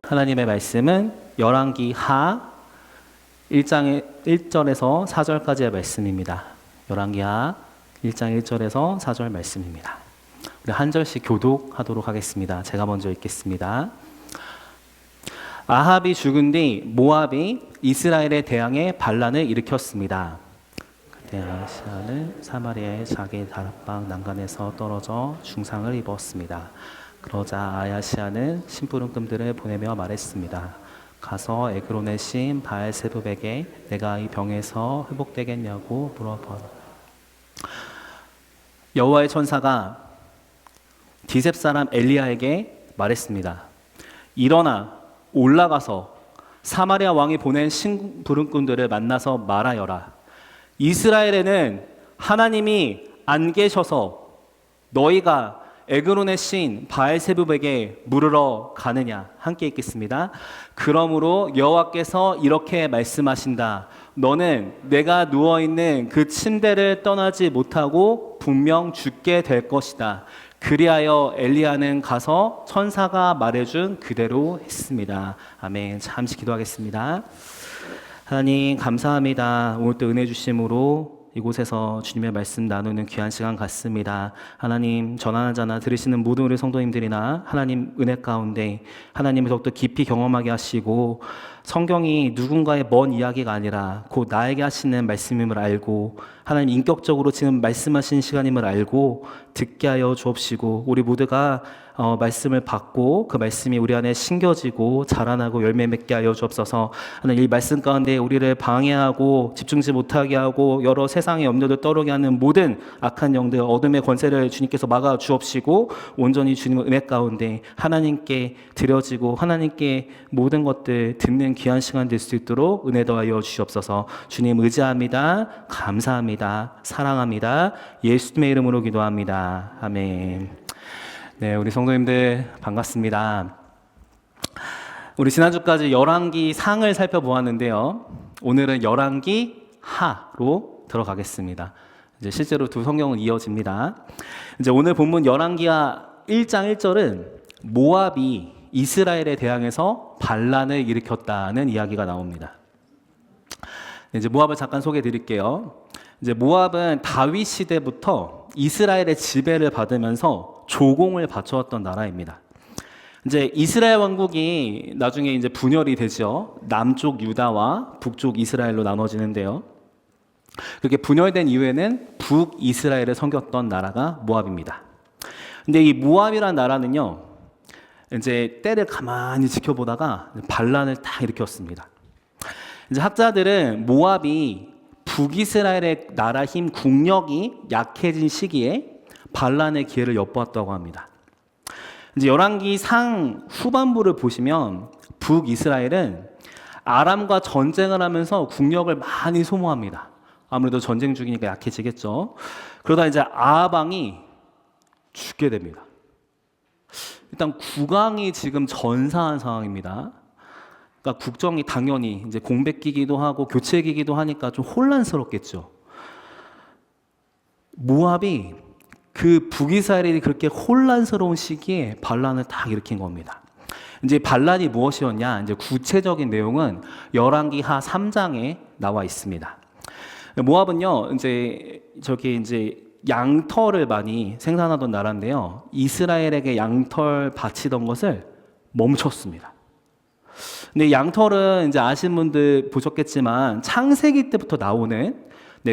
하나님의 말씀은 열왕기 하 1장 1절에서 4절까지의 말씀입니다. 열왕기 하 1장 1절에서 4절 말씀입니다. 우리 한 절씩 교독하도록 하겠습니다. 제가 먼저 읽겠습니다. 아합이 죽은 뒤 모압이 이스라엘에 대항해 반란을 일으켰습니다. 그때 아하시아는 사마리아의 자기 다락방 난간에서 떨어져 중상을 입었습니다. 그러자 아하시아는 심부름꾼들을 보내며 말했습니다. 가서 에그론의 신 바알세붑에게 내가 이 병에서 회복되겠냐고 물어보라. 여호와의 천사가 디셉 사람 엘리야에게 말했습니다. 일어나 올라가서 사마리아 왕이 보낸 심부름꾼들을 만나서 말하여라. 이스라엘에는 하나님이 안 계셔서 너희가 에그론의 신 바알세붑에게 물으러 가느냐. 함께 읽겠습니다. 그러므로 여호와께서 이렇게 말씀하신다. 너는 내가 누워있는 그 침대를 떠나지 못하고 분명 죽게 될 것이다. 그리하여 엘리야는 가서 천사가 말해준 그대로 했습니다. 아멘. 잠시 기도하겠습니다. 하나님 감사합니다. 오늘 또 은혜 주심으로 이곳에서 주님의 말씀 나누는 귀한 시간 같습니다. 하나님 전하자나 들으시는 모든 우리 성도님들이나 하나님 은혜 가운데 하나님을 더욱더 깊이 경험하게 하시고 성경이 누군가의 먼 이야기가 아니라 곧 나에게 하시는 말씀임을 알고 하나님 인격적으로 지금 말씀하시는 시간임을 알고 듣게 하여 주옵시고 우리 모두가 말씀을 받고 그 말씀이 우리 안에 심겨지고 자라나고 열매 맺게 하여 주옵소서. 하나님 이 말씀 가운데 우리를 방해하고 집중지 못하게 하고 여러 세상의 염려를 떠오르게 하는 모든 악한 영들 어둠의 권세를 주님께서 막아 주옵시고 온전히 주님의 은혜 가운데 하나님께 드려지고 하나님께 모든 것들 듣는 귀한 시간 될 수 있도록 은혜 더하여 주시옵소서. 주님 의지합니다. 감사합니다. 사랑합니다. 예수님의 이름으로 기도합니다. 아멘. 네, 우리 성도님들 반갑습니다. 우리 지난주까지 열왕기 상을 살펴보았는데요. 오늘은 열왕기 하로 들어가겠습니다. 이제 실제로 두 성경은 이어집니다. 이제 오늘 본문 열왕기하 1장 1절은 모압이 이스라엘에 대항해서 반란을 일으켰다는 이야기가 나옵니다. 이제 모압을 잠깐 소개해 드릴게요. 이제 모압은 다윗 시대부터 이스라엘의 지배를 받으면서 조공을 바쳐왔던 나라입니다. 이제 이스라엘 왕국이 나중에 이제 분열이 되죠. 남쪽 유다와 북쪽 이스라엘로 나눠지는데요. 그렇게 분열된 이후에는 북이스라엘을 섬겼던 나라가 모압입니다. 근데 이 모압이라는 나라는요, 이제 때를 가만히 지켜보다가 반란을 딱 일으켰습니다. 이제 학자들은 모압이 북이스라엘의 나라 힘 국력이 약해진 시기에 반란의 기회를 엿보았다고 합니다. 이제 열왕기 상 후반부를 보시면 북이스라엘은 아람과 전쟁을 하면서 국력을 많이 소모합니다. 아무래도 전쟁 중이니까 약해지겠죠. 그러다 이제 아합 왕이 죽게 됩니다. 일단 국왕이 지금 전사한 상황입니다. 그러니까 국정이 당연히 이제 공백기기도 하고 교체기기도 하니까 좀 혼란스럽겠죠. 모압이 그 북이스라엘이 그렇게 혼란스러운 시기에 반란을 딱 일으킨 겁니다. 이제 반란이 무엇이었냐? 이제 구체적인 내용은 열왕기 하 3장에 나와 있습니다. 모압은요, 이제 양털을 많이 생산하던 나라인데요. 이스라엘에게 양털 바치던 것을 멈췄습니다. 근데 양털은 이제 아시는 분들 보셨겠지만 창세기 때부터 나오는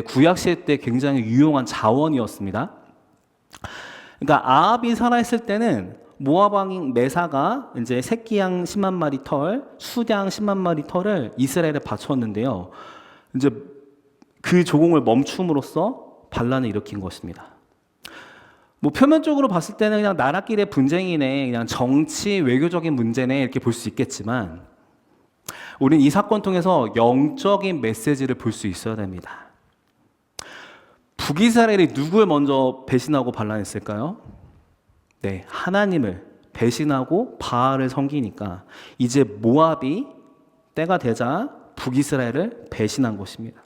구약시대 때 굉장히 유용한 자원이었습니다. 그러니까 아합이 살아있을 때는 모압 왕인 메사가 이제 새끼양 10만 마리 털, 수양 10만 마리 털을 이스라엘에 바쳤는데요. 이제 그 조공을 멈춤으로써 반란을 일으킨 것입니다. 뭐 표면적으로 봤을 때는 그냥 나라끼리의 분쟁이네, 그냥 정치 외교적인 문제네 이렇게 볼 수 있겠지만 우리는 이 사건 통해서 영적인 메시지를 볼 수 있어야 됩니다. 북이스라엘이 누구를 먼저 배신하고 반란했을까요? 네, 하나님을 배신하고 바알을 섬기니까 이제 모압이 때가 되자 북이스라엘을 배신한 것입니다.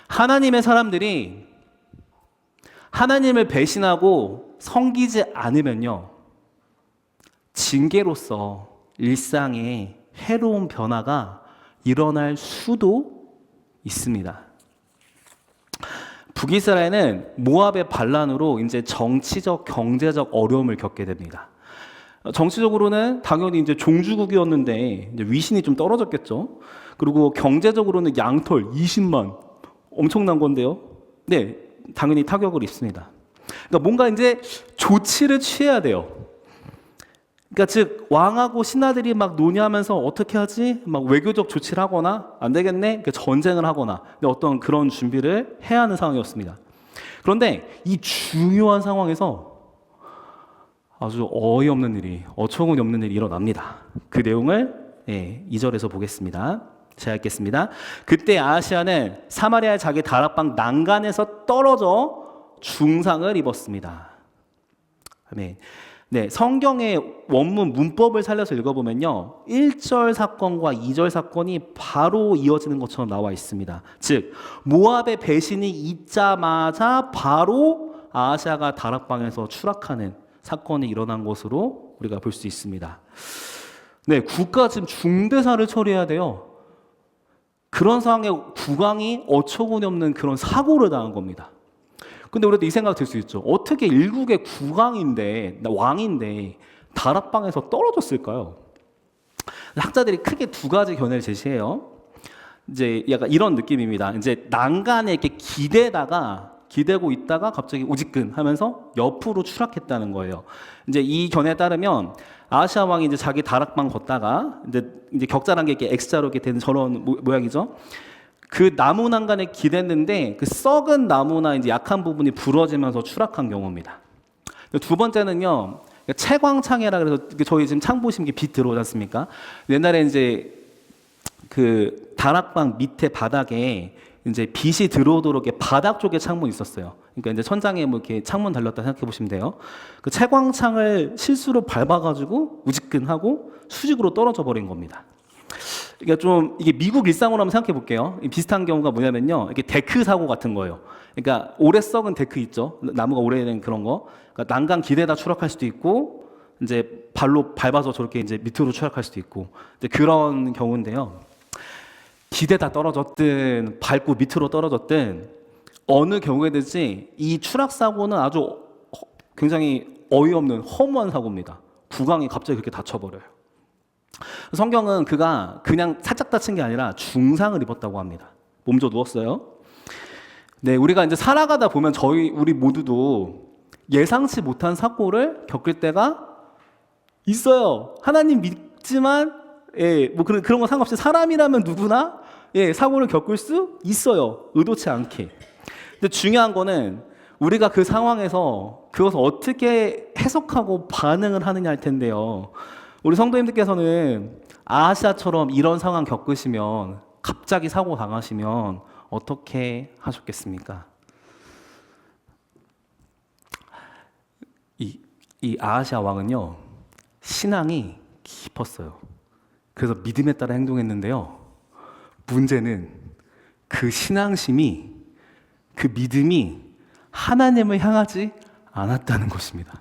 하나님의 사람들이 하나님을 배신하고 섬기지 않으면요, 징계로서 일상에 해로운 변화가 일어날 수도 있습니다. 북이스라엘은 모압의 반란으로 이제 정치적, 경제적 어려움을 겪게 됩니다. 정치적으로는 당연히 이제 종주국이었는데 이제 위신이 좀 떨어졌겠죠. 그리고 경제적으로는 양털 20만 엄청난 건데요. 네, 당연히 타격을 입습니다. 그러니까 뭔가 이제 조치를 취해야 돼요. 그러니까 즉 왕하고 신하들이 막 논의하면서 어떻게 하지? 막 외교적 조치를 하거나 안 되겠네. 그러니까 전쟁을 하거나 어떤 그런 준비를 해야 하는 상황이었습니다. 그런데 이 중요한 상황에서 아주 어이없는 일이, 어처구니 없는 일이 일어납니다. 그 내용을 2절에서 보겠습니다. 제가 읽겠습니다. 그때 아하시아는 사마리아의 자기 다락방 난간에서 떨어져 중상을 입었습니다. 아멘. 네, 성경의 원문 문법을 살려서 읽어보면요, 1절 사건과 2절 사건이 바로 이어지는 것처럼 나와 있습니다. 즉 모압의 배신이 있자마자 바로 아하시아가 다락방에서 추락하는 사건이 일어난 것으로 우리가 볼 수 있습니다. 네, 국가 지금 중대사를 처리해야 돼요. 그런 상황에 국왕이 어처구니 없는 그런 사고를 당한 겁니다. 근데 우리도 이 생각 들 수 있죠. 어떻게 일국의 국왕인데, 왕인데 다락방에서 떨어졌을까요? 학자들이 크게 두 가지 견해를 제시해요. 이제 약간 이런 느낌입니다. 이제 난간에 이렇게 기대고 있다가 갑자기 우지끈 하면서 옆으로 추락했다는 거예요. 이제 이 견해에 따르면 아하시아 왕이 이제 자기 다락방 걷다가 이제 격자란 게 이렇게 X자로 이렇게 되는 저런 모양이죠. 그 나무 난간에 기댔는데 그 썩은 나무나 이제 약한 부분이 부러지면서 추락한 경우입니다. 두 번째는요, 채광창이라 그래서 저희 지금 창 보시면 빛 들어오지 않습니까? 옛날에 이제 그 다락방 밑에 바닥에 이제 빛이 들어오도록 이렇게 바닥 쪽에 창문이 있었어요. 그러니까 이제 천장에 뭐 이렇게 창문 달렸다 생각해 보시면 돼요. 그 채광창을 실수로 밟아가지고 우지끈하고 수직으로 떨어져 버린 겁니다. 그러니까 좀 이게 미국 일상으로 한번 생각해 볼게요. 비슷한 경우가 뭐냐면요, 이게 데크 사고 같은 거예요. 그러니까 오래 썩은 데크 있죠, 나무가 오래된 그런 거. 그러니까 난간 기대다 추락할 수도 있고, 이제 발로 밟아서 저렇게 이제 밑으로 추락할 수도 있고, 이제 그런 경우인데요. 기대다 떨어졌든 밟고 밑으로 떨어졌든 어느 경우에든지 이 추락 사고는 아주 굉장히 어이없는 허무한 사고입니다. 국왕이 갑자기 그렇게 다쳐버려요. 성경은 그가 그냥 살짝 다친 게 아니라 중상을 입었다고 합니다. 몸져 누웠어요. 네, 우리가 이제 살아가다 보면 우리 모두도 예상치 못한 사고를 겪을 때가 있어요. 하나님 믿지만 뭐 그런 거 상관없이 사람이라면 누구나 사고를 겪을 수 있어요. 의도치 않게. 근데 중요한 거는 우리가 그 상황에서 그것을 어떻게 해석하고 반응을 하느냐 할 텐데요. 우리 성도님들께서는 아하시아처럼 이런 상황 겪으시면, 갑자기 사고 당하시면 어떻게 하셨겠습니까? 이 아하시아 왕은요, 신앙이 깊었어요. 그래서 믿음에 따라 행동했는데요, 문제는 그 신앙심이, 그 믿음이 하나님을 향하지 않았다는 것입니다.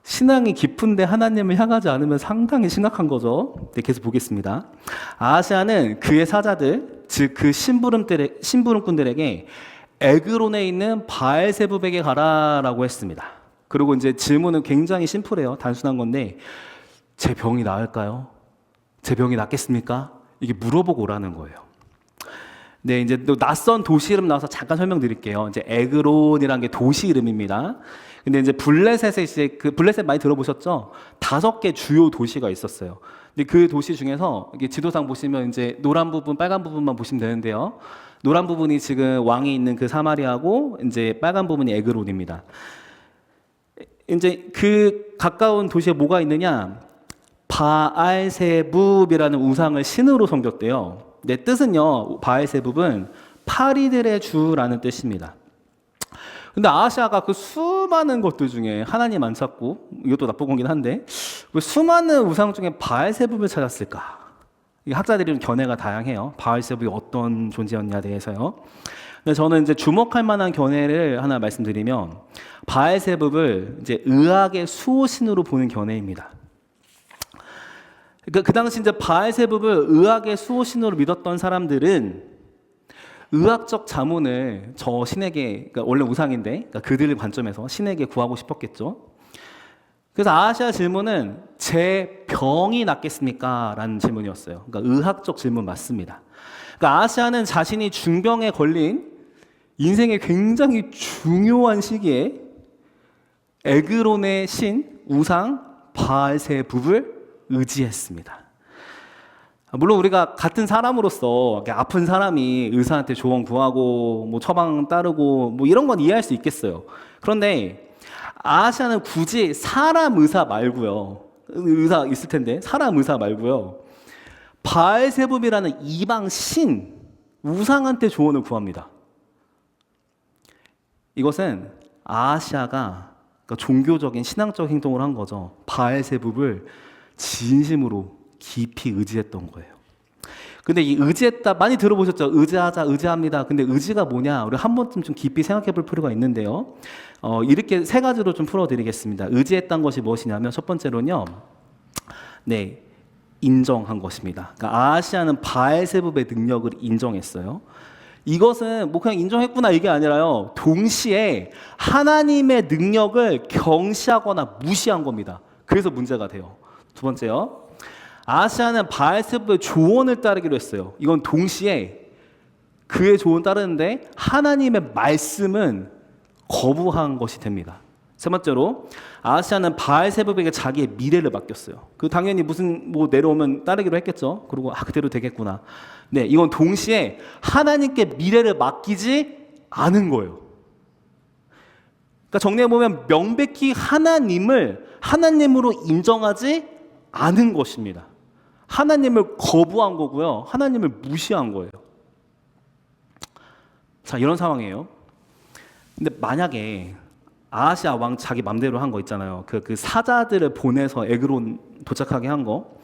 신앙이 깊은데 하나님을 향하지 않으면 상당히 심각한 거죠. 네, 계속 보겠습니다. 아하시아는 그의 사자들, 즉 그 심부름꾼들에게 에그론에 있는 바알세붑에게 가라라고 했습니다. 그리고 이제 질문은 굉장히 심플해요. 단순한 건데, 제 병이 나을까요? 제 병이 낫겠습니까? 이게 물어보고 오라는 거예요. 네, 이제 또 낯선 도시 이름 나와서 잠깐 설명드릴게요. 이제 에그론이라는 게 도시 이름입니다. 근데 이제 블레셋에 이제 그 블레셋 많이 들어보셨죠? 5개 주요 도시가 있었어요. 근데 그 도시 중에서 이게 지도상 보시면 이제 노란 부분, 빨간 부분만 보시면 되는데요. 노란 부분이 지금 왕이 있는 그 사마리아고, 이제 빨간 부분이 에그론입니다. 이제 그 가까운 도시에 뭐가 있느냐? 바알세붑이라는 우상을 신으로 섬겼대요. 네, 뜻은요, 바알세붑은 파리들의 주라는 뜻입니다. 근데 아하시아가 그 수많은 것들 중에 하나님 안 찾고, 이것도 나쁜 거긴 한데, 왜 수많은 우상 중에 바알세붑을 찾았을까? 학자들이 견해가 다양해요. 바알세붑이 어떤 존재였냐에 대해서요. 근데 저는 이제 주목할 만한 견해를 하나 말씀드리면, 바알세붑을 이제 의학의 수호신으로 보는 견해입니다. 그러니까 그 당시 이제 바알세붑을 의학의 수호신으로 믿었던 사람들은 의학적 자문을 저 신에게, 그러니까 원래 우상인데, 그러니까 그들의 관점에서 신에게 구하고 싶었겠죠. 그래서 아하시아 질문은 제 병이 낫겠습니까? 라는 질문이었어요. 그러니까 의학적 질문 맞습니다. 그러니까 아하시아는 자신이 중병에 걸린 인생의 굉장히 중요한 시기에 에그론의 신 우상 바알세붑을 의지했습니다. 물론 우리가 같은 사람으로서 아픈 사람이 의사한테 조언 구하고 뭐 처방 따르고 뭐 이런 건 이해할 수 있겠어요. 그런데 아하시아는 굳이 사람 의사 말고요. 의사 있을 텐데 사람 의사 말고요. 바알세붑이라는 이방 신 우상한테 조언을 구합니다. 이것은 아하시아가 그러니까 종교적인 신앙적 행동을 한 거죠. 바알세붑을 진심으로 깊이 의지했던 거예요. 근데 이 의지했다 많이 들어보셨죠? 의지하자, 의지합니다. 근데 의지가 뭐냐? 우리 한 번쯤 좀 깊이 생각해 볼 필요가 있는데요. 이렇게 세 가지로 좀 풀어드리겠습니다. 의지했던 것이 무엇이냐면 첫 번째로는요. 네, 인정한 것입니다. 그러니까 아하시아는 바알세붑의 능력을 인정했어요. 이것은 뭐 그냥 인정했구나 이게 아니라요. 동시에 하나님의 능력을 경시하거나 무시한 겁니다. 그래서 문제가 돼요. 두 번째요. 아하시아는 바알세붑의 조언을 따르기로 했어요. 이건 동시에 그의 조언 따르는데 하나님의 말씀은 거부한 것이 됩니다. 세 번째로 아하시아는 바알세붑에게 자기의 미래를 맡겼어요. 그 당연히 무슨 뭐 내려오면 따르기로 했겠죠. 그리고 그대로 되겠구나. 네, 이건 동시에 하나님께 미래를 맡기지 않은 거예요. 그러니까 정리해 보면 명백히 하나님을 하나님으로 인정하지 않은 것입니다. 하나님을 거부한 거고요. 하나님을 무시한 거예요. 자, 이런 상황이에요. 근데 만약에 아하시아 왕 자기 맘대로 한 거 있잖아요. 그 사자들을 보내서 에그론 도착하게 한 거.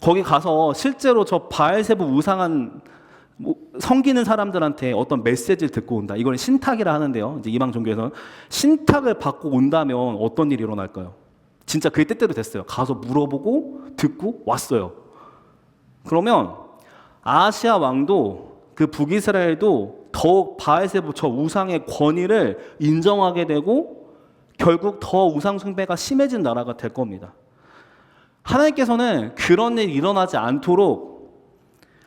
거기 가서 실제로 저 바알세붑 우상한 뭐 섬기는 사람들한테 어떤 메시지를 듣고 온다. 이걸 신탁이라 하는데요. 이제 이방 종교에서는 신탁을 받고 온다면 어떤 일이 일어날까요? 진짜 그게 때때로 됐어요. 가서 물어보고 듣고 왔어요. 그러면 아하시아 왕도 그 북이스라엘도 더욱 바알세붑 저 우상의 권위를 인정하게 되고 결국 더 우상 숭배가 심해진 나라가 될 겁니다. 하나님께서는 그런 일이 일어나지 않도록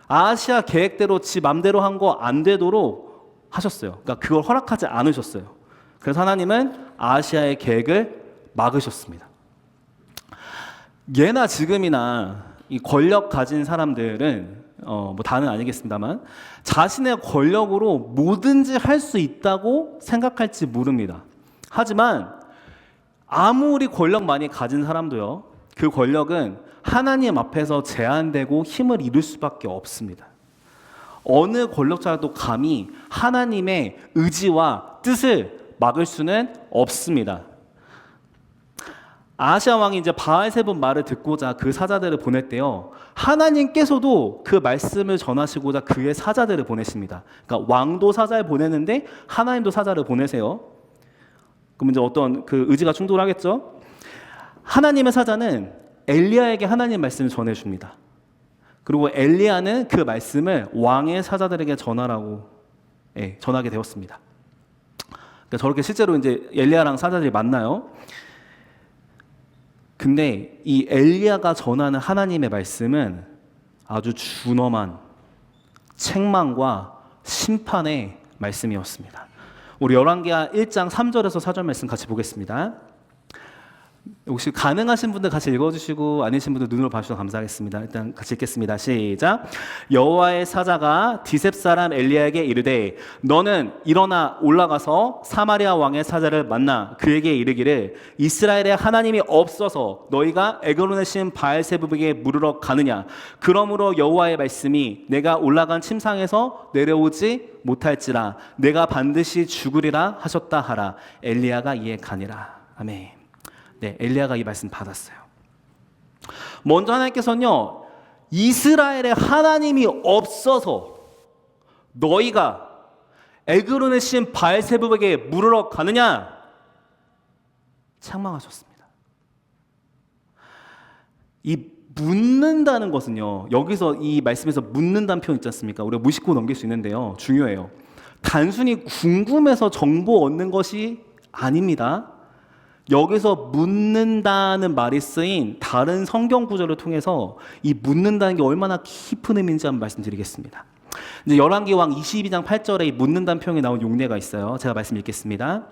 아하시아 계획대로 지 맘대로 한 거 안 되도록 하셨어요. 그러니까 그걸 허락하지 않으셨어요. 그래서 하나님은 아하시아의 계획을 막으셨습니다. 예나 지금이나 이 권력 가진 사람들은 뭐 다는 아니겠습니다만 자신의 권력으로 뭐든지 할 수 있다고 생각할지 모릅니다. 하지만 아무리 권력 많이 가진 사람도요, 그 권력은 하나님 앞에서 제한되고 힘을 잃을 수밖에 없습니다. 어느 권력자도 감히 하나님의 의지와 뜻을 막을 수는 없습니다. 아하시아 왕이 이제 바알세붑 말을 듣고자 그 사자들을 보냈대요. 하나님께서도 그 말씀을 전하시고자 그의 사자들을 보내십니다. 그러니까 왕도 사자를 보내는데 하나님도 사자를 보내세요. 그럼 이제 어떤 그 의지가 충돌하겠죠? 하나님의 사자는 엘리야에게 하나님 말씀을 전해줍니다. 그리고 엘리야는 그 말씀을 왕의 사자들에게 전하라고 전하게 되었습니다. 그러니까 저렇게 실제로 이제 엘리야랑 사자들이 만나요. 근데 이 엘리야가 전하는 하나님의 말씀은 아주 준엄한 책망과 심판의 말씀이었습니다. 우리 열왕기하 1장 3절에서 4절 말씀 같이 보겠습니다. 혹시 가능하신 분들 같이 읽어주시고 아니신 분들 눈으로 봐주셔서 감사하겠습니다. 일단 같이 읽겠습니다. 시작. 여호와의 사자가 디셉 사람 엘리야에게 이르되 너는 일어나 올라가서 사마리아 왕의 사자를 만나 그에게 이르기를 이스라엘의 하나님이 없어서 너희가 에그론의 신 바알세붑에게 물으러 가느냐. 그러므로 여호와의 말씀이 내가 올라간 침상에서 내려오지 못할지라 내가 반드시 죽으리라 하셨다 하라. 엘리야가 이에 가니라. 아멘. 네, 엘리야가 이 말씀 받았어요. 먼저 하나님께서는요, 이스라엘의 하나님이 없어서 너희가 에그론의 신 바알세붑에게 물으러 가느냐? 책망하셨습니다. 이 묻는다는 것은요, 여기서 이 말씀에서 묻는다는 표현 있지 않습니까? 우리가 무심코 넘길 수 있는데요, 중요해요. 단순히 궁금해서 정보 얻는 것이 아닙니다. 여기서 묻는다는 말이 쓰인 다른 성경 구절을 통해서 이 묻는다는 게 얼마나 깊은 의미인지 한번 말씀드리겠습니다. 이제 열왕기왕 22장 8절에 이 묻는다는 표현이 나온 용례가 있어요. 제가 말씀 읽겠습니다.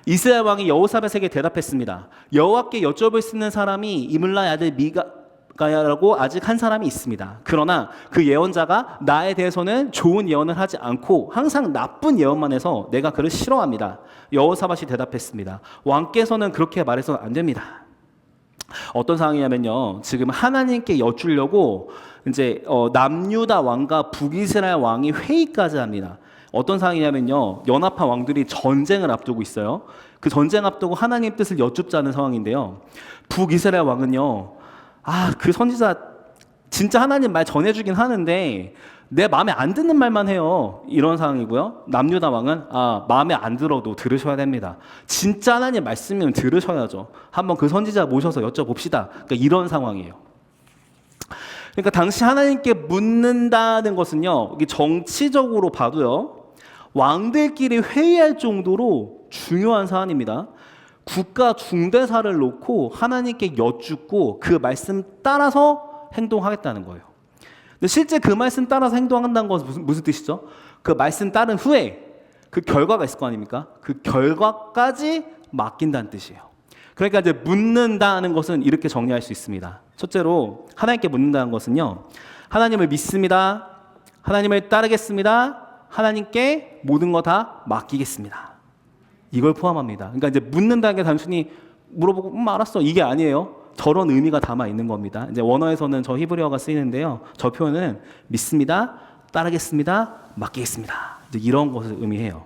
이스라엘 왕이 여호사밧에게 대답했습니다. 여호와께 여쭤볼 수 있는 사람이 이물라의 아들 미가야라고 아직 한 사람이 있습니다. 그러나 그 예언자가 나에 대해서는 좋은 예언을 하지 않고 항상 나쁜 예언만 해서 내가 그를 싫어합니다. 여호사밧이 대답했습니다. 왕께서는 그렇게 말해서는 안 됩니다. 어떤 상황이냐면요, 지금 하나님께 여쭈려고 이제 남유다 왕과 북이스라엘 왕이 회의까지 합니다. 어떤 상황이냐면요, 연합한 왕들이 전쟁을 앞두고 있어요. 그 전쟁 앞두고 하나님 뜻을 여쭙자는 상황인데요, 북이스라엘 왕은요, 그 선지자 진짜 하나님 말 전해주긴 하는데 내 마음에 안 드는 말만 해요. 이런 상황이고요. 남유다 왕은 마음에 안 들어도 들으셔야 됩니다. 진짜 하나님 말씀이면 들으셔야죠. 한번 그 선지자 모셔서 여쭤봅시다. 그러니까 이런 상황이에요. 그러니까 당시 하나님께 묻는다는 것은요, 이게 정치적으로 봐도요, 왕들끼리 회의할 정도로 중요한 사안입니다. 국가 중대사를 놓고 하나님께 여쭙고 그 말씀 따라서 행동하겠다는 거예요. 근데 실제 그 말씀 따라서 행동한다는 것은 무슨 뜻이죠? 그 말씀 따른 후에 그 결과가 있을 거 아닙니까? 그 결과까지 맡긴다는 뜻이에요. 그러니까 이제 묻는다는 것은 이렇게 정리할 수 있습니다. 첫째로 하나님께 묻는다는 것은요, 하나님을 믿습니다. 하나님을 따르겠습니다. 하나님께 모든 거 다 맡기겠습니다. 이걸 포함합니다. 그러니까 이제 묻는다는 게 단순히 물어보고 알았어, 이게 아니에요. 저런 의미가 담아 있는 겁니다. 이제 원어에서는 저 히브리어가 쓰이는데요, 저 표현은 믿습니다, 따르겠습니다, 맡기겠습니다, 이제 이런 것을 의미해요.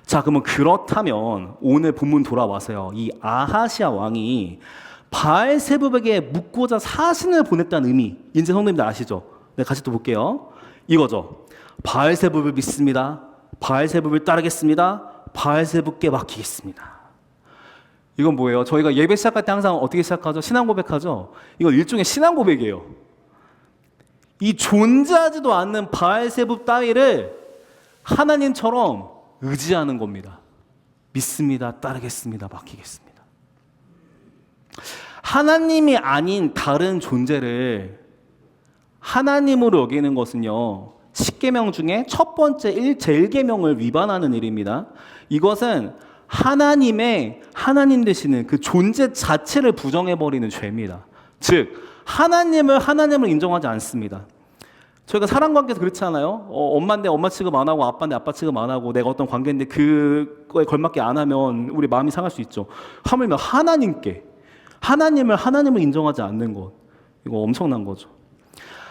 자, 그러면 그렇다면 오늘 본문 돌아와서요, 이 아하시아 왕이 바알세불에게 묻고자 사신을 보냈다는 의미, 이제 성도님들 아시죠? 네, 같이 또 볼게요. 이거죠. 바알세불을 믿습니다. 바알세불을 따르겠습니다. 바알세불께 맡기겠습니다. 이건 뭐예요? 저희가 예배 시작할 때 항상 어떻게 시작하죠? 신앙 고백하죠? 이건 일종의 신앙 고백이에요. 이 존재하지도 않는 바알세불 따위를 하나님처럼 의지하는 겁니다. 믿습니다, 따르겠습니다, 맡기겠습니다. 하나님이 아닌 다른 존재를 하나님으로 여기는 것은요, 10계명 중에 첫 번째 제1계명을 위반하는 일입니다. 이것은 하나님 되시는 그 존재 자체를 부정해버리는 죄입니다. 즉, 하나님을 인정하지 않습니다. 저희가 사람관계에서 그렇지 않아요? 엄마인데 엄마 취급 안 하고 아빠인데 아빠 취급 안 하고 내가 어떤 관계인데 그거에 걸맞게 안 하면 우리 마음이 상할 수 있죠. 하물며 하나님을 인정하지 않는 것, 이거 엄청난 거죠.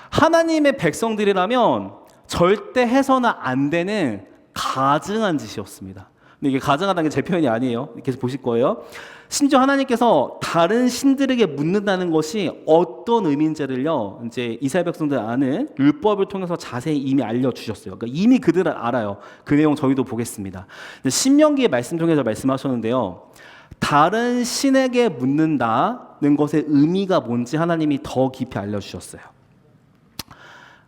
하나님의 백성들이라면 절대 해서는 안 되는 가증한 짓이었습니다. 근데 이게 가증하다는 게 제 표현이 아니에요. 계속 보실 거예요. 심지어 하나님께서 다른 신들에게 묻는다는 것이 어떤 의미인지를요, 이제 이스라엘 백성들 아는 율법을 통해서 자세히 이미 알려주셨어요. 그러니까 이미 그들은 알아요. 그 내용 저희도 보겠습니다. 신명기의 말씀 중에서 말씀하셨는데요, 다른 신에게 묻는다는 것의 의미가 뭔지 하나님이 더 깊이 알려주셨어요.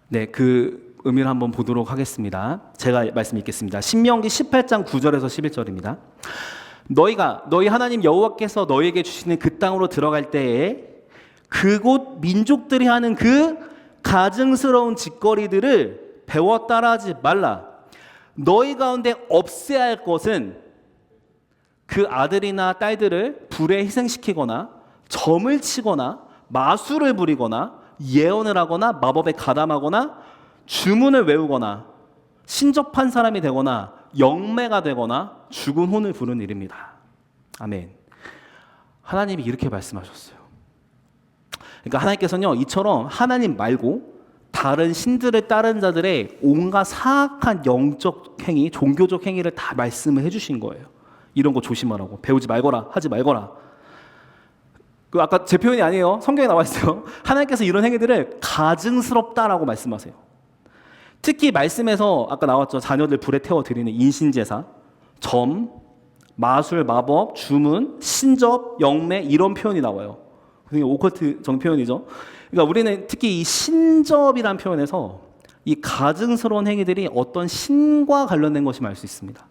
네, 그 의미를 한번 보도록 하겠습니다. 제가 말씀 읽겠습니다. 신명기 18장 9절에서 11절입니다. 너희 하나님 여호와께서 너희에게 주시는 그 땅으로 들어갈 때에 그곳 민족들이 하는 그 가증스러운 짓거리들을 배워 따라하지 말라. 너희 가운데 없애야 할 것은 그 아들이나 딸들을 불에 희생시키거나 점을 치거나 마술을 부리거나 예언을 하거나 마법에 가담하거나 주문을 외우거나 신접한 사람이 되거나 영매가 되거나 죽은 혼을 부르는 일입니다. 아멘. 하나님이 이렇게 말씀하셨어요. 그러니까 하나님께서는요, 이처럼 하나님 말고 다른 신들을 따르는 자들의 온갖 사악한 영적 행위, 종교적 행위를 다 말씀을 해주신 거예요. 이런 거 조심하라고, 배우지 말거라, 하지 말거라. 그 아까 제 표현이 아니에요. 성경에 나와 있어요. 하나님께서 이런 행위들을 가증스럽다라고 말씀하세요. 특히 말씀에서 아까 나왔죠. 자녀들 불에 태워 드리는 인신제사, 점, 마술, 마법, 주문, 신접, 영매 이런 표현이 나와요. 굉장히 오컬트 정 표현이죠. 그러니까 우리는 특히 이 신접이라는 표현에서 이 가증스러운 행위들이 어떤 신과 관련된 것임을 알 수 있습니다.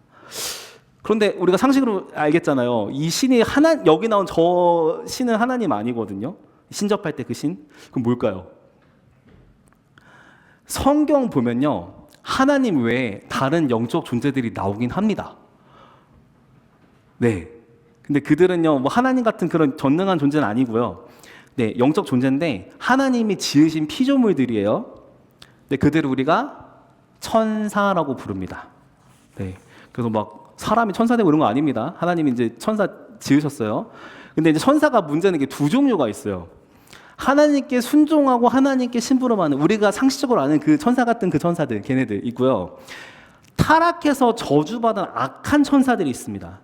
그런데 우리가 상식으로 알겠잖아요. 이 신이 여기 나온 저 신은 하나님 아니거든요. 신접할 때 그 신. 그럼 뭘까요? 성경 보면요. 하나님 외에 다른 영적 존재들이 나오긴 합니다. 네. 근데 그들은요, 뭐 하나님 같은 그런 전능한 존재는 아니고요. 네, 영적 존재인데 하나님이 지으신 피조물들이에요. 네, 그들을 우리가 천사라고 부릅니다. 네. 그래서 막 사람이 천사 되고 이런 거 아닙니다. 하나님이 이제 천사 지으셨어요. 근데 이제 천사가 문제는 게 두 종류가 있어요. 하나님께 순종하고 하나님께 심부름하는 우리가 상식적으로 아는 그 천사 같은 그 천사들, 걔네들 있고요. 타락해서 저주받은 악한 천사들이 있습니다.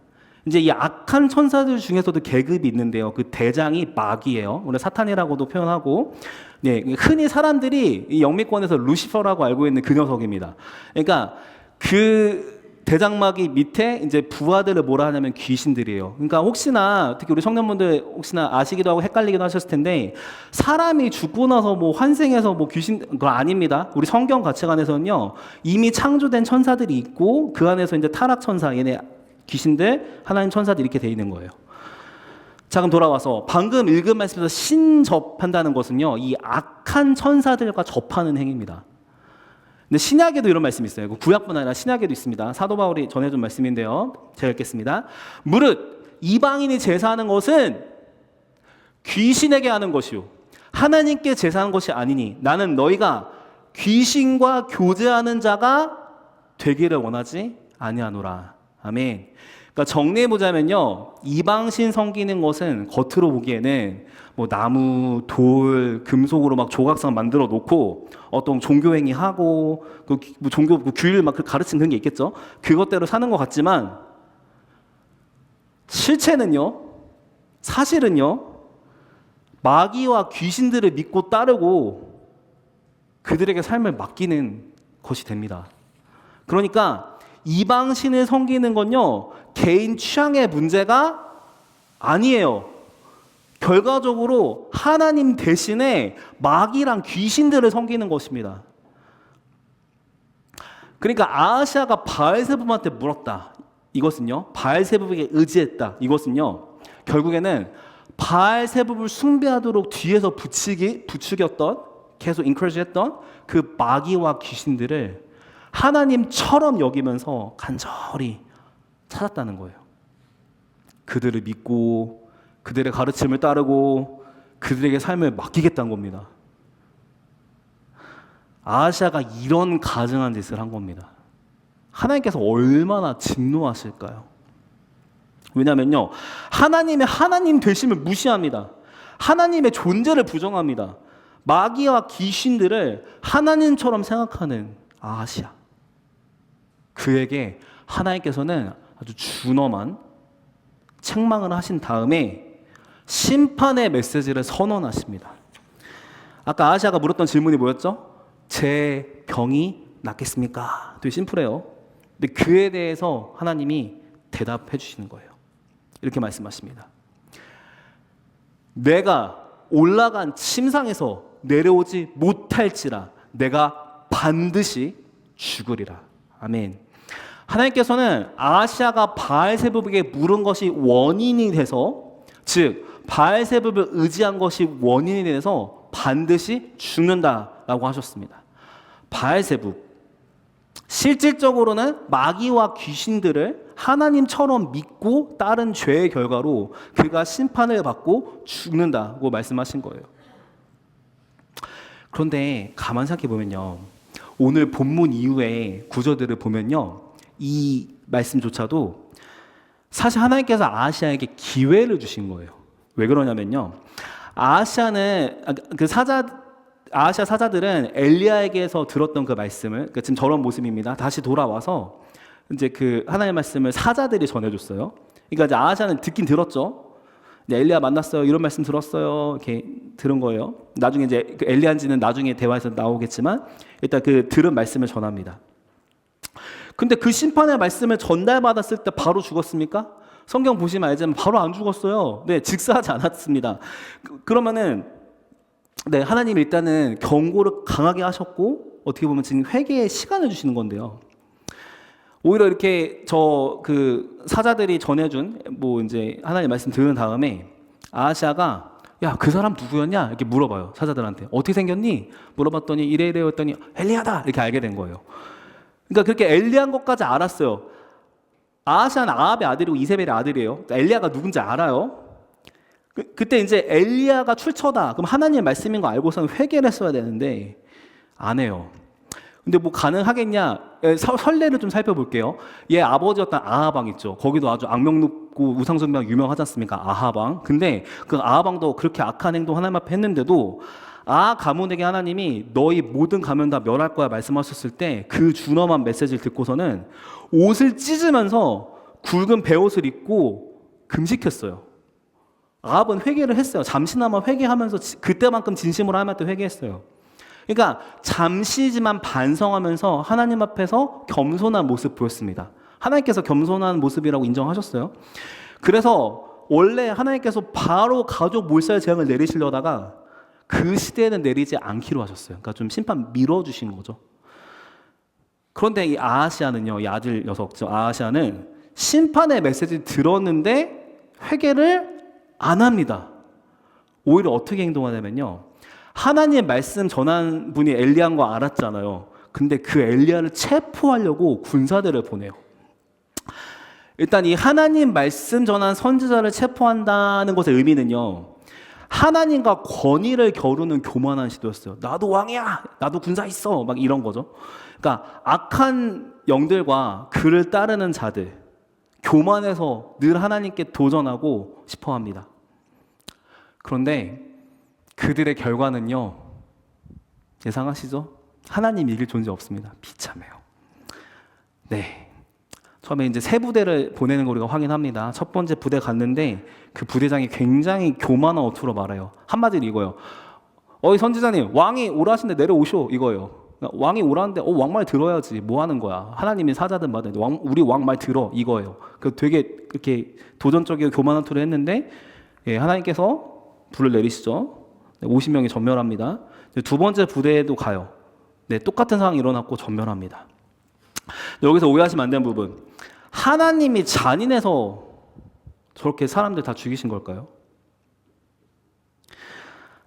이제 이 악한 천사들 중에서도 계급이 있는데요. 그 대장이 마귀예요. 원래 사탄이라고도 표현하고, 네, 흔히 사람들이 이 영미권에서 루시퍼라고 알고 있는 그 녀석입니다. 그러니까 그 대장마귀 밑에 이제 부하들을 뭐라 하냐면 귀신들이에요. 그러니까 혹시나 특히 우리 청년분들 혹시나 아시기도 하고 헷갈리기도 하셨을 텐데 사람이 죽고 나서 뭐 환생해서 뭐 귀신 그거 아닙니다. 우리 성경 가치관에서는요 이미 창조된 천사들이 있고 그 안에서 이제 타락 천사 얘네 귀신들 하나님 천사들 이렇게 돼 있는 거예요. 자 그럼 돌아와서 방금 읽은 말씀에서 신접한다는 것은요 이 악한 천사들과 접하는 행위입니다. 근데 신약에도 이런 말씀이 있어요. 구약뿐 아니라 신약에도 있습니다. 사도 바울이 전해준 말씀인데요. 제가 읽겠습니다. 무릇 이방인이 제사하는 것은 귀신에게 하는 것이요 하나님께 제사하는 것이 아니니 나는 너희가 귀신과 교제하는 자가 되기를 원하지 아니하노라. 아멘. 그러니까 정리해보자면요. 이방신 섬기는 것은 겉으로 보기에는 뭐 나무, 돌, 금속으로 막 조각상 만들어 놓고 어떤 종교행위 하고 그 종교 규율 막 가르치는 그런 게 있겠죠. 그것대로 사는 것 같지만 실체는요. 사실은요. 마귀와 귀신들을 믿고 따르고 그들에게 삶을 맡기는 것이 됩니다. 그러니까 이방신을 섬기는 건요. 개인 취향의 문제가 아니에요. 결과적으로 하나님 대신에 마귀랑 귀신들을 섬기는 것입니다. 그러니까 아하시아가 바알세붑한테 물었다. 이것은요. 바알세붑에게 의지했다. 이것은요. 결국에는 바알세붑을 숭배하도록 뒤에서 부추겼던 계속 인커리지했던 그 마귀와 귀신들을 하나님처럼 여기면서 간절히 찾았다는 거예요. 그들을 믿고 그들의 가르침을 따르고 그들에게 삶을 맡기겠다는 겁니다. 아하시아가 이런 가증한 짓을 한 겁니다. 하나님께서 얼마나 진노하실까요? 왜냐면요. 하나님의 하나님 되심을 무시합니다. 하나님의 존재를 부정합니다. 마귀와 귀신들을 하나님처럼 생각하는 아하시아. 그에게 하나님께서는 아주 준엄한 책망을 하신 다음에 심판의 메시지를 선언하십니다. 아까 아하시아가 물었던 질문이 뭐였죠? 제 병이 낫겠습니까? 되게 심플해요. 근데 그에 대해서 하나님이 대답해 주시는 거예요. 이렇게 말씀하십니다. 내가 올라간 침상에서 내려오지 못할지라 내가 반드시 죽으리라. 아멘. 하나님께서는 아하시아가 바알세붑에게 물은 것이 원인이 돼서 즉 바알세붑을 의지한 것이 원인이 돼서 반드시 죽는다라고 하셨습니다. 바알세붑 실질적으로는 마귀와 귀신들을 하나님처럼 믿고 따른 죄의 결과로 그가 심판을 받고 죽는다고 말씀하신 거예요. 그런데 가만 생각해 보면요. 오늘 본문 이후에 구절들을 보면요. 이 말씀조차도 사실 하나님께서 아하시아에게 기회를 주신 거예요. 왜 그러냐면요. 아하시아 사자들은 엘리야에게서 들었던 그 말씀을 그러니까 지금 저런 모습입니다. 다시 돌아와서 이제 그 하나님의 말씀을 사자들이 전해줬어요. 그러니까 이제 아하시아는 듣긴 들었죠. 엘리야 만났어요. 이런 말씀 들었어요. 이렇게 들은 거예요. 나중에 이제 그 엘리야인지는 나중에 대화에서 나오겠지만 일단 그 들은 말씀을 전합니다. 근데 그 심판의 말씀을 전달받았을 때 바로 죽었습니까? 성경 보시면 알지만 바로 안 죽었어요. 네, 직사하지 않았습니다. 그러면은 네, 하나님 일단은 경고를 강하게 하셨고 어떻게 보면 지금 회개의 시간을 주시는 건데요. 오히려 이렇게 사자들이 전해준 뭐 이제 하나님 말씀 들은 다음에 아하시아가 야, 그 사람 누구였냐? 이렇게 물어봐요. 사자들한테. 어떻게 생겼니? 물어봤더니 이래 했더니 엘리야다. 이렇게 알게 된 거예요. 그러니까 그렇게 엘리야인 것까지 알았어요. 아하시아는 아합의 아들이고 이세벨의 아들이에요. 그러니까 엘리야가 누군지 알아요. 그때 이제 엘리야가 출처다. 그럼 하나님의 말씀인 거 알고서는 회개를 했어야 되는데 안 해요. 근데 뭐 가능하겠냐? 설례를 좀 살펴볼게요. 얘 아버지였던 아하방 있죠. 거기도 아주 악명 높고 우상숭배가 유명하지 않습니까? 아하방. 근데 그 아하방도 그렇게 악한 행동 하나님 앞에 했는데도 아하 가문에게 하나님이 너희 모든 가문 다 멸할 거야 말씀하셨을 때 그 준엄한 메시지를 듣고서는 옷을 찢으면서 굵은 베옷을 입고 금식했어요. 아합은 회개를 했어요. 잠시나마 회개하면서 그때만큼 진심으로 하나님한테 회개했어요. 그러니까 잠시지만 반성하면서 하나님 앞에서 겸손한 모습 보였습니다. 하나님께서 겸손한 모습이라고 인정하셨어요. 그래서 원래 하나님께서 바로 가족 몰살 재앙을 내리시려다가 그 시대에는 내리지 않기로 하셨어요. 그러니까 좀 심판 미뤄주신 거죠. 그런데 이 아하시아는요, 이 아들 녀석, 아하시아는 심판의 메시지를 들었는데 회개를 안 합니다. 오히려 어떻게 행동하냐면요, 하나님의 말씀 전한 분이 엘리야인 거 알았잖아요. 근데 그 엘리야를 체포하려고 군사들을 보내요. 일단 이 하나님 말씀 전한 선지자를 체포한다는 것의 의미는요, 하나님과 권위를 겨루는 교만한 시도였어요. 나도 왕이야, 나도 군사 있어, 막 이런 거죠. 그러니까 악한 영들과 그를 따르는 자들, 교만해서 늘 하나님께 도전하고 싶어합니다. 그런데 그들의 결과는요, 예상하시죠? 하나님 이길 존재 없습니다. 비참해요. 네. 처음에 이제 세 부대를 보내는 거 우리가 확인합니다. 첫 번째 부대 갔는데 그 부대장이 굉장히 교만한 어투로 말해요. 한마디로 이거예요. 어이 선지자님, 왕이 오라하신데 내려오쇼, 이거예요. 그러니까 왕이 오라는데 왕 말 들어야지. 뭐 하는 거야? 하나님이 사자든 말든 우리 왕 말 들어, 이거예요. 그 되게 이렇게 도전적이고 교만한 어투를 했는데 하나님께서 불을 내리시죠. 50명이 전멸합니다. 두 번째 부대에도 가요. 네, 똑같은 상황이 일어났고 전멸합니다. 여기서 오해하시면 안 되는 부분, 하나님이 잔인해서 저렇게 사람들 다 죽이신 걸까요?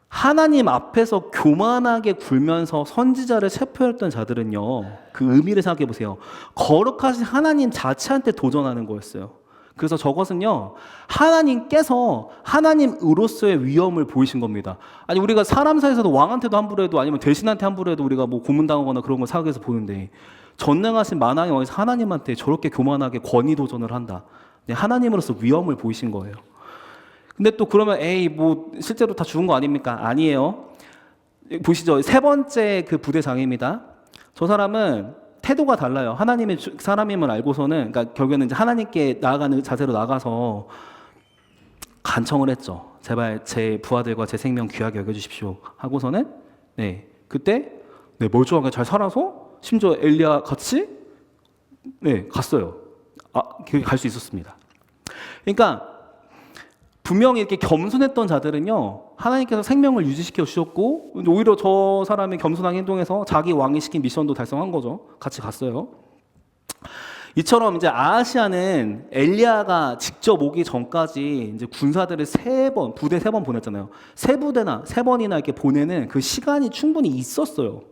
하나님 앞에서 교만하게 굴면서 선지자를 체포했던 자들은요, 그 의미를 생각해 보세요. 거룩하신 하나님 자체한테 도전하는 거였어요. 그래서 저것은요, 하나님께서 하나님으로서의 위엄을 보이신 겁니다. 아니, 우리가 사람 사이에서도 왕한테도 함부로 해도 아니면 대신한테 함부로 해도 우리가 뭐 고문당하거나 그런 걸 생각해서 보는데, 전능하신 만왕의 왕에서 하나님한테 저렇게 교만하게 권위 도전을 한다. 하나님으로서 위엄을 보이신 거예요. 근데 또 그러면 뭐 실제로 다 죽은 거 아닙니까? 아니에요. 보시죠. 세 번째 그 부대장입니다. 저 사람은 태도가 달라요. 하나님의 사람임을 알고서는, 그러니까 결국에는 이제 하나님께 나아가는 자세로 나가서 간청을 했죠. 제발 제 부하들과 제 생명 귀하게 여겨주십시오. 하고서는 그때 멀쩡하게 잘 살아서 심지어 엘리야 같이 갔어요. 갈 수 있었습니다. 그러니까 분명히 이렇게 겸손했던 자들은요, 하나님께서 생명을 유지시켜 주셨고, 오히려 저 사람이 겸손한 행동에서 자기 왕이 시킨 미션도 달성한 거죠. 같이 갔어요. 이처럼 이제 아하시아는 엘리야가 직접 오기 전까지 이제 군사들을 부대 3번 보냈잖아요. 세 번이나 이렇게 보내는 그 시간이 충분히 있었어요.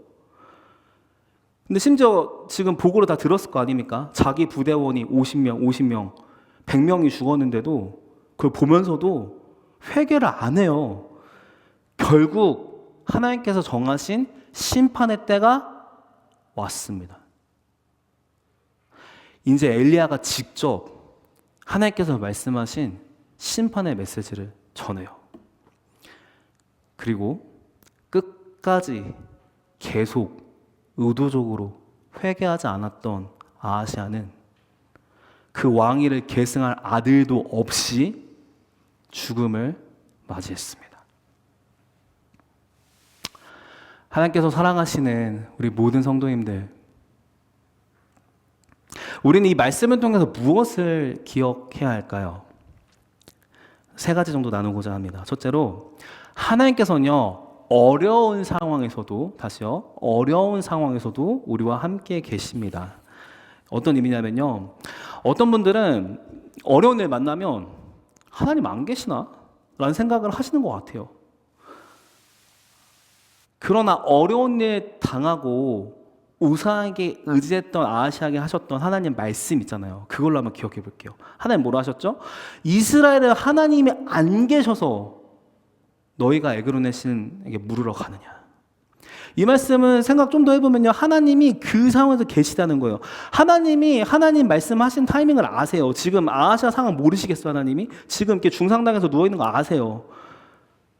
근데 심지어 지금 보고를 다 들었을 거 아닙니까? 자기 부대원이 50명, 100명이 죽었는데도 그걸 보면서도 회개를 안 해요. 결국 하나님께서 정하신 심판의 때가 왔습니다. 이제 엘리야가 직접 하나님께서 말씀하신 심판의 메시지를 전해요. 그리고 끝까지 계속 의도적으로 회개하지 않았던 아하시아는 그 왕위를 계승할 아들도 없이 죽음을 맞이했습니다. 하나님께서 사랑하시는 우리 모든 성도님들, 우리는 이 말씀을 통해서 무엇을 기억해야 할까요? 세 가지 정도 나누고자 합니다. 첫째로, 하나님께서는요, 어려운 상황에서도, 다시요, 어려운 상황에서도 우리와 함께 계십니다. 어떤 의미냐면요, 어떤 분들은 어려운 일 만나면 하나님 안 계시나? 라는 생각을 하시는 것 같아요. 그러나 어려운 일 당하고 우상에게 의지했던, 아하시아에게 하셨던 하나님 말씀 있잖아요. 그걸로 한번 기억해 볼게요. 하나님 뭐라 하셨죠? 이스라엘에 하나님이 안 계셔서 너희가 에그론의 신에게 물으러 가느냐. 이 말씀은 생각 좀 더 해보면요, 하나님이 그 상황에서 계시다는 거예요. 하나님이 하나님 말씀하신 타이밍을 아세요. 지금 아하시아 상황 모르시겠어요? 하나님이 지금 이렇게 중상당에서 누워있는 거 아세요.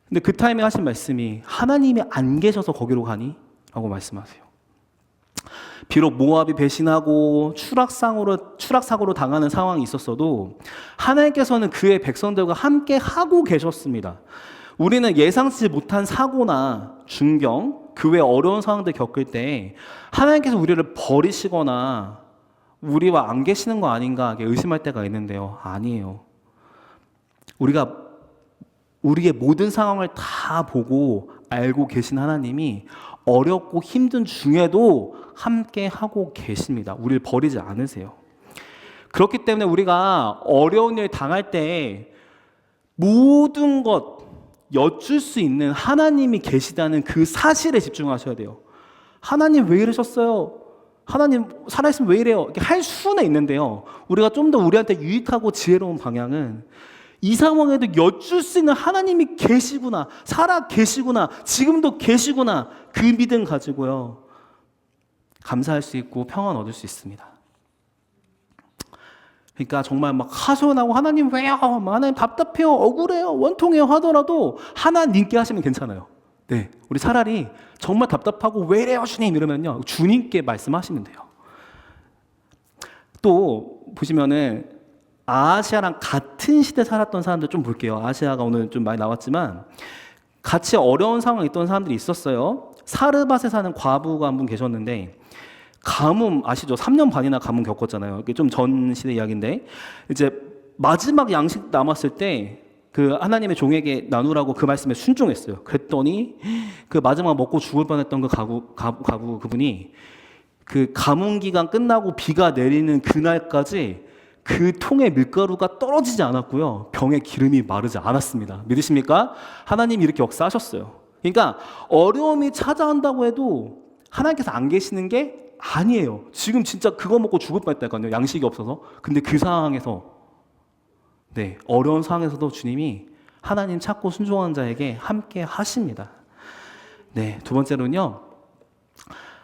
근데 그 타이밍 하신 말씀이 하나님이 안 계셔서 거기로 가니? 라고 말씀하세요. 비록 모압이 배신하고 추락사고로 당하는 상황이 있었어도 하나님께서는 그의 백성들과 함께 하고 계셨습니다. 우리는 예상치 못한 사고나 중경, 그 외 어려운 상황들 겪을 때 하나님께서 우리를 버리시거나 우리와 안 계시는 거 아닌가 의심할 때가 있는데요. 아니에요. 우리가 우리의 모든 상황을 다 보고 알고 계신 하나님이 어렵고 힘든 중에도 함께 하고 계십니다. 우리를 버리지 않으세요. 그렇기 때문에 우리가 어려운 일 당할 때 모든 것 여쭐 수 있는 하나님이 계시다는 그 사실에 집중하셔야 돼요. 하나님 왜 이러셨어요? 하나님 살아있으면 왜 이래요? 이렇게 할 수는 있는데요. 우리가 좀 더 우리한테 유익하고 지혜로운 방향은 이 상황에도 여쭐 수 있는 하나님이 계시구나, 살아 계시구나, 지금도 계시구나, 그 믿음 가지고요, 감사할 수 있고 평안 얻을 수 있습니다. 그러니까 정말 막 하소연하고 하나님 왜요? 하나님 답답해요, 억울해요, 원통해요 하더라도 하나님께 하시면 괜찮아요. 네, 우리 차라리 정말 답답하고 왜 이래요 주님 이러면요, 주님께 말씀하시면 돼요. 또 보시면은 아하시아랑 같은 시대 살았던 사람들 좀 볼게요. 아하시아가 오늘 좀 많이 나왔지만 같이 어려운 상황에 있던 사람들이 있었어요. 사르밧에 사는 과부가 한 분 계셨는데 가뭄 아시죠? 3년 반이나 가뭄 겪었잖아요. 이게 좀 전 시대 이야기인데 이제 마지막 양식 남았을 때 그 하나님의 종에게 나누라고 그 말씀에 순종했어요. 그랬더니 그 마지막 먹고 죽을 뻔했던 그 가부 그분이 그 가뭄 기간 끝나고 비가 내리는 그날까지 그 통에 밀가루가 떨어지지 않았고요, 병에 기름이 마르지 않았습니다. 믿으십니까? 하나님이 이렇게 역사하셨어요. 그러니까 어려움이 찾아온다고 해도 하나님께서 안 계시는 게 아니에요. 지금 진짜 그거 먹고 죽을 뻔했다니까요, 양식이 없어서. 근데 그 상황에서, 네, 어려운 상황에서도 주님이 하나님 찾고 순종하는 자에게 함께 하십니다. 네, 두 번째로는요,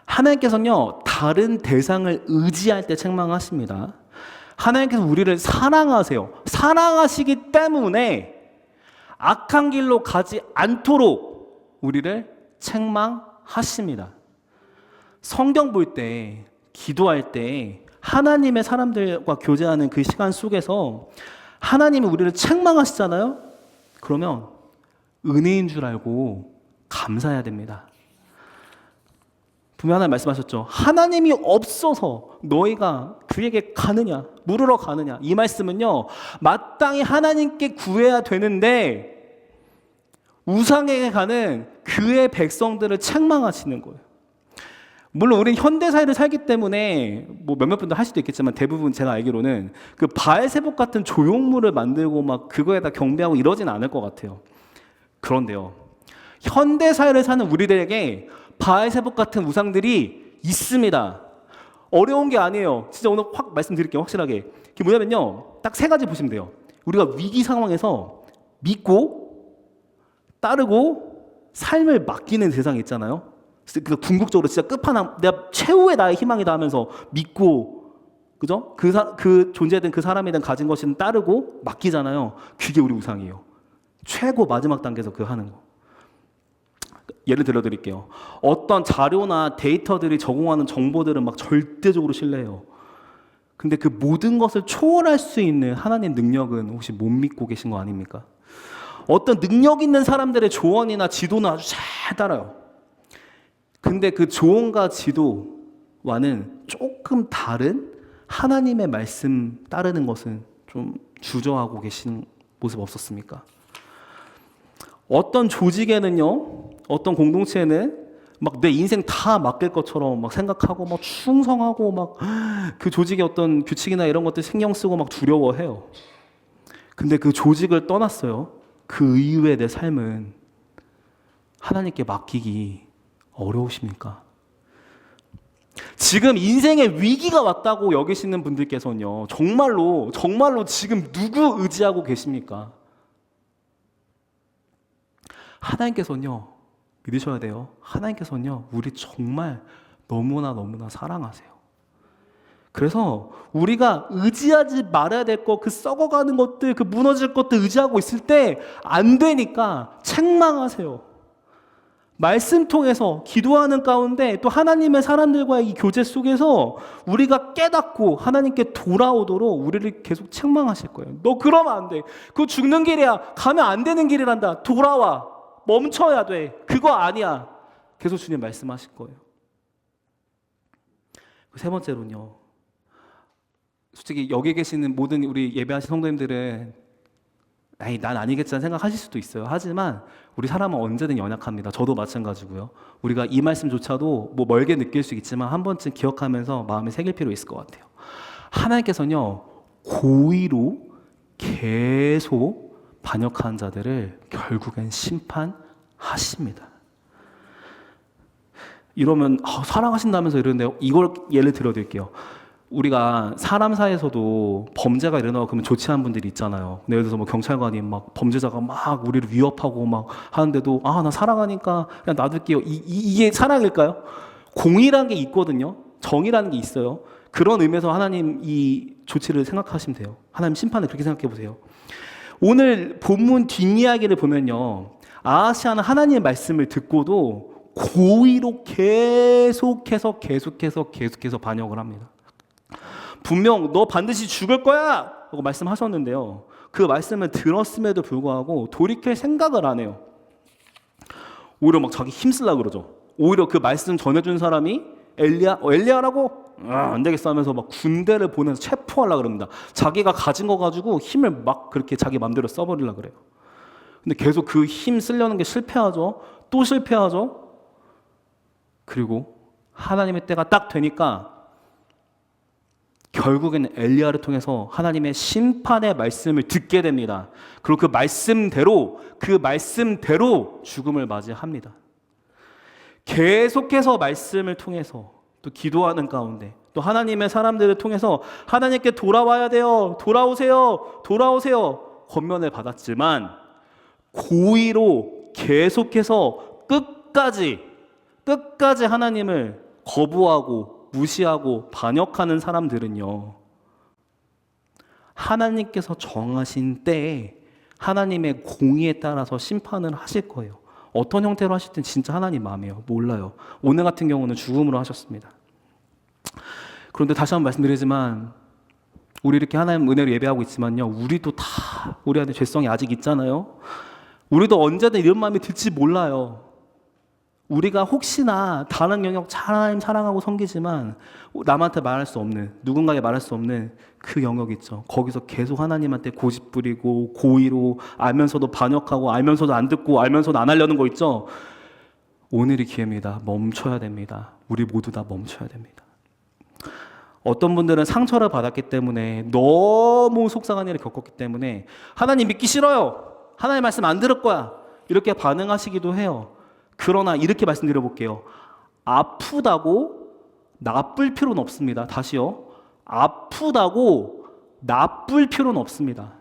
하나님께서는요 다른 대상을 의지할 때 책망하십니다. 하나님께서 우리를 사랑하세요. 사랑하시기 때문에 악한 길로 가지 않도록 우리를 책망하십니다. 성경 볼 때, 기도할 때 하나님의 사람들과 교제하는 그 시간 속에서 하나님이 우리를 책망하시잖아요. 그러면 은혜인 줄 알고 감사해야 됩니다. 분명히 하나님 말씀하셨죠. 하나님이 없어서 너희가 그에게 가느냐, 물으러 가느냐. 이 말씀은요, 마땅히 하나님께 구해야 되는데 우상에게 가는 그의 백성들을 책망하시는 거예요. 물론 우리는 현대사회를 살기 때문에 뭐 몇몇 분들 할 수도 있겠지만 대부분 제가 알기로는 그 바알세복 같은 조형물을 만들고 막 그거에다 경배하고 이러진 않을 것 같아요. 그런데요, 현대사회를 사는 우리들에게 바알세복 같은 우상들이 있습니다. 어려운 게 아니에요. 진짜 오늘 확 말씀드릴게요, 확실하게. 그게 뭐냐면요, 딱 세 가지 보시면 돼요. 우리가 위기 상황에서 믿고 따르고 삶을 맡기는 대상이 있잖아요. 그 궁극적으로 진짜 끝판왕, 내가 최후의 나의 희망이다 하면서 믿고, 그죠? 그 존재든 그 사람이든 가진 것이든 따르고 맡기잖아요. 그게 우리 우상이에요. 최고 마지막 단계에서 그 하는 거. 예를 들어 드릴게요. 어떤 자료나 데이터들이 제공하는 정보들은 막 절대적으로 신뢰해요. 근데 그 모든 것을 초월할 수 있는 하나님 능력은 혹시 못 믿고 계신 거 아닙니까? 어떤 능력 있는 사람들의 조언이나 지도는 아주 잘 따라요. 근데 그 조언과 지도와는 조금 다른 하나님의 말씀 따르는 것은 좀 주저하고 계신 모습 없었습니까? 어떤 조직에는요, 어떤 공동체에는 막 내 인생 다 맡길 것처럼 막 생각하고 막 충성하고 막 그 조직의 어떤 규칙이나 이런 것들 신경 쓰고 막 두려워해요. 근데 그 조직을 떠났어요. 그 이후에 내 삶은 하나님께 맡기기 어려우십니까? 지금 인생의 위기가 왔다고 여기시는 분들께서는요, 정말로 지금 누구 의지하고 계십니까? 하나님께서는요, 믿으셔야 돼요. 하나님께서는요, 우리 정말 너무나 사랑하세요. 그래서 우리가 의지하지 말아야 될 것, 그 썩어가는 것들, 그 무너질 것들 의지하고 있을 때 안 되니까 책망하세요. 말씀 통해서 기도하는 가운데 또 하나님의 사람들과의 이 교제 속에서 우리가 깨닫고 하나님께 돌아오도록 우리를 계속 책망하실 거예요. 너 그러면 안 돼. 그거 죽는 길이야. 가면 안 되는 길이란다. 돌아와. 멈춰야 돼. 그거 아니야. 계속 주님 말씀하실 거예요. 세 번째로는요. 솔직히 여기 계시는 모든 우리 예배하신 성도님들은 에이, 난 아니겠지라는 생각하실 수도 있어요. 하지만 우리 사람은 언제든 연약합니다. 저도 마찬가지고요. 우리가 이 말씀조차도 뭐 멀게 느낄 수 있지만 한 번쯤 기억하면서 마음에 새길 필요 있을 것 같아요. 하나님께서는요, 고의로 계속 반역하는 자들을 결국엔 심판하십니다. 이러면 사랑하신다면서 이러는데 이걸 예를 들어드릴게요. 우리가 사람 사이에서도 범죄가 일어나고 그러면 좋지 않은 분들이 있잖아요. 예를 들어서 뭐 경찰관이 막 범죄자가 막 우리를 위협하고 막 하는데도 나 사랑하니까 그냥 놔둘게요. 이게 사랑일까요? 공의라는 게 있거든요. 정의라는 게 있어요. 그런 의미에서 하나님 이 조치를 생각하시면 돼요. 하나님 심판을 그렇게 생각해 보세요. 오늘 본문 뒷이야기를 보면요, 아하시아는 하나님의 말씀을 듣고도 고의로 계속해서 반역을 합니다. 분명 너 반드시 죽을 거야 라고 말씀하셨는데요, 그 말씀을 들었음에도 불구하고 돌이킬 생각을 안 해요. 오히려 막 자기 힘쓰려고 그러죠. 오히려 그 말씀 전해준 사람이 엘리야라고? 안 되겠어 하면서 막 군대를 보내서 체포하려고 그럽니다. 자기가 가진 거 가지고 힘을 막 그렇게 자기 마음대로 써버리려고 그래요. 근데 계속 그 힘 쓰려는 게 실패하죠. 또 실패하죠. 그리고 하나님의 때가 딱 되니까 결국에는 엘리야를 통해서 하나님의 심판의 말씀을 듣게 됩니다. 그리고 그 말씀대로 죽음을 맞이합니다. 계속해서 말씀을 통해서 또 기도하는 가운데 또 하나님의 사람들을 통해서 하나님께 돌아와야 돼요. 돌아오세요. 권면을 받았지만 고의로 계속해서 끝까지 하나님을 거부하고 무시하고 반역하는 사람들은요, 하나님께서 정하신 때에 하나님의 공의에 따라서 심판을 하실 거예요. 어떤 형태로 하실지 진짜 하나님 마음이에요. 몰라요. 오늘 같은 경우는 죽음으로 하셨습니다. 그런데 다시 한번 말씀드리지만 우리 이렇게 하나님 은혜로 예배하고 있지만요, 우리도 다 우리 안에 죄성이 아직 있잖아요. 우리도 언제든 이런 마음이 들지 몰라요. 우리가 혹시나 다른 영역 하나님 사랑하고 섬기지만 남한테 말할 수 없는, 누군가에게 말할 수 없는 그 영역 있죠. 거기서 계속 하나님한테 고집 부리고 고의로 알면서도 반역하고 알면서도 안 듣고 알면서도 안 하려는 거 있죠. 오늘이 기회입니다. 멈춰야 됩니다. 우리 모두 다 멈춰야 됩니다. 어떤 분들은 상처를 받았기 때문에 너무 속상한 일을 겪었기 때문에 하나님 믿기 싫어요. 하나님 말씀 안 들을 거야. 이렇게 반응하시기도 해요. 그러나 이렇게 말씀드려 볼게요. 아프다고 나쁠 필요는 없습니다. 다시요. 아프다고 나쁠 필요는 없습니다.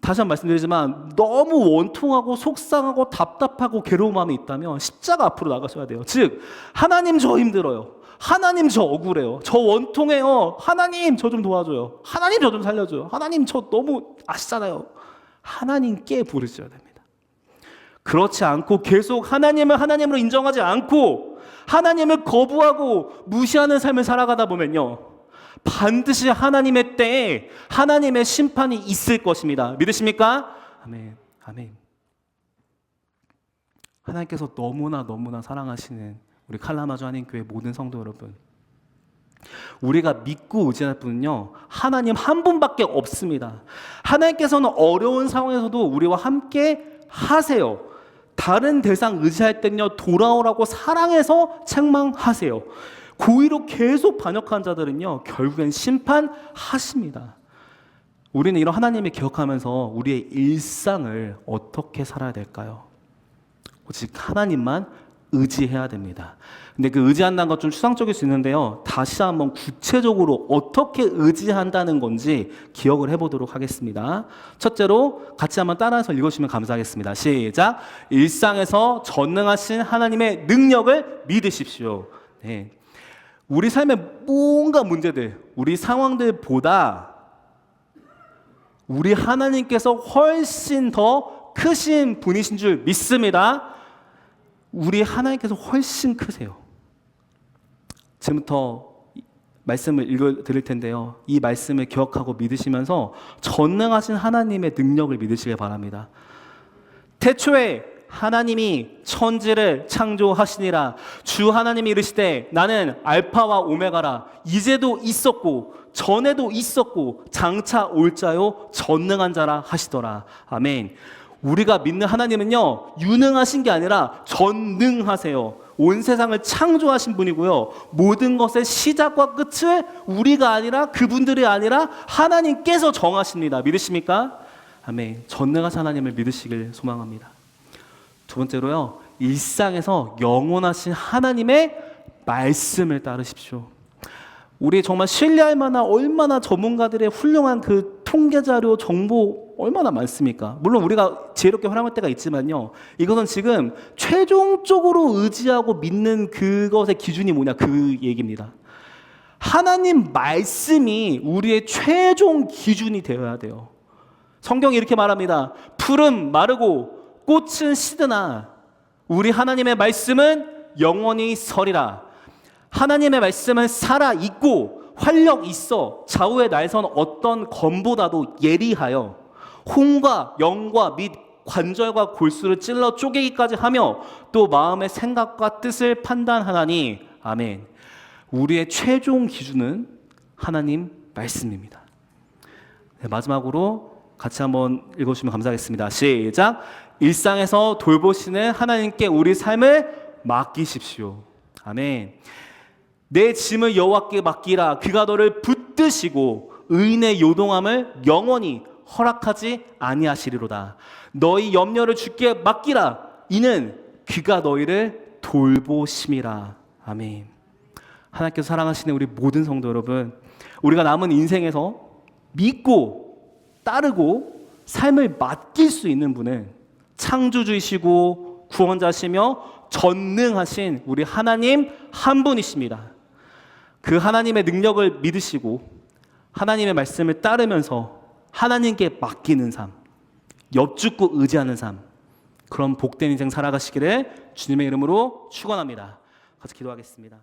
다시 한번 말씀드리지만 너무 원통하고 속상하고 답답하고 괴로운 마음이 있다면 십자가 앞으로 나가셔야 돼요. 즉 하나님 저 힘들어요. 하나님 저 억울해요. 저 원통해요. 하나님 저 좀 도와줘요. 하나님 저 좀 살려줘요. 하나님 저 너무 아시잖아요. 하나님께 부르셔야 됩니다. 그렇지 않고 계속 하나님을 하나님으로 인정하지 않고 하나님을 거부하고 무시하는 삶을 살아가다 보면요, 반드시 하나님의 때에 하나님의 심판이 있을 것입니다. 믿으십니까? 아멘. 아멘. 하나님께서 너무나 사랑하시는 우리 칼라마주 한인교회 모든 성도 여러분, 우리가 믿고 의지할 분은요, 하나님 한 분밖에 없습니다. 하나님께서는 어려운 상황에서도 우리와 함께 하세요. 다른 대상 의지할 때는요, 돌아오라고 사랑해서 책망하세요. 고의로 계속 반역한 자들은요, 결국엔 심판하십니다. 우리는 이런 하나님을 기억하면서 우리의 일상을 어떻게 살아야 될까요? 오직 하나님만 의지해야 됩니다. 근데 그 의지한다는 것 좀 추상적일 수 있는데요. 다시 한번 구체적으로 어떻게 의지한다는 건지 기억을 해보도록 하겠습니다. 첫째로 같이 한번 따라서 읽으시면 감사하겠습니다. 시작. 일상에서 전능하신 하나님의 능력을 믿으십시오. 네. 우리 삶의 뭔가 문제들, 우리 상황들보다 우리 하나님께서 훨씬 더 크신 분이신 줄 믿습니다. 우리 하나님께서 훨씬 크세요. 지금부터 말씀을 읽어 드릴 텐데요. 이 말씀을 기억하고 믿으시면서 전능하신 하나님의 능력을 믿으시길 바랍니다. 태초에 하나님이 천지를 창조하시니라. 주 하나님이 이르시되 나는 알파와 오메가라. 이제도 있었고 전에도 있었고 장차 올 자요 전능한 자라 하시더라. 아멘. 우리가 믿는 하나님은요, 유능하신 게 아니라 전능하세요. 온 세상을 창조하신 분이고요, 모든 것의 시작과 끝을 우리가 아니라 그분들이 아니라 하나님께서 정하십니다. 믿으십니까? 아멘. 전능하신 하나님을 믿으시길 소망합니다. 두 번째로요, 일상에서 영원하신 하나님의 말씀을 따르십시오. 우리 정말 신뢰할 만한 얼마나 전문가들의 훌륭한 그 통계 자료, 정보 얼마나 많습니까? 물론 우리가 지혜롭게 활용할 때가 있지만요, 이것은 지금 최종적으로 의지하고 믿는 그것의 기준이 뭐냐, 그 얘기입니다. 하나님 말씀이 우리의 최종 기준이 되어야 돼요. 성경이 이렇게 말합니다. 풀은 마르고 꽃은 시드나 우리 하나님의 말씀은 영원히 서리라. 하나님의 말씀은 살아있고 활력 있어 좌우의 날선 어떤 검보다도 예리하여 혼과 영과 및 관절과 골수를 찔러 쪼개기까지 하며 또 마음의 생각과 뜻을 판단하나니. 아멘. 우리의 최종 기준은 하나님 말씀입니다. 네, 마지막으로 같이 한번 읽어주시면 감사하겠습니다. 시작. 일상에서 돌보시는 하나님께 우리 삶을 맡기십시오. 아멘. 내 짐을 여호와께 맡기라. 그가 너를 붙드시고 의인의 요동함을 영원히 허락하지 아니하시리로다. 너희 염려를 주께 맡기라. 이는 그가 너희를 돌보심이라. 아멘. 하나님께서 사랑하시는 우리 모든 성도 여러분, 우리가 남은 인생에서 믿고 따르고 삶을 맡길 수 있는 분은 창조주이시고 구원자시며 전능하신 우리 하나님 한 분이십니다. 그 하나님의 능력을 믿으시고 하나님의 말씀을 따르면서 하나님께 맡기는 삶, 엿죽고 의지하는 삶, 그런 복된 인생 살아가시기를 주님의 이름으로 축원합니다. 같이 기도하겠습니다.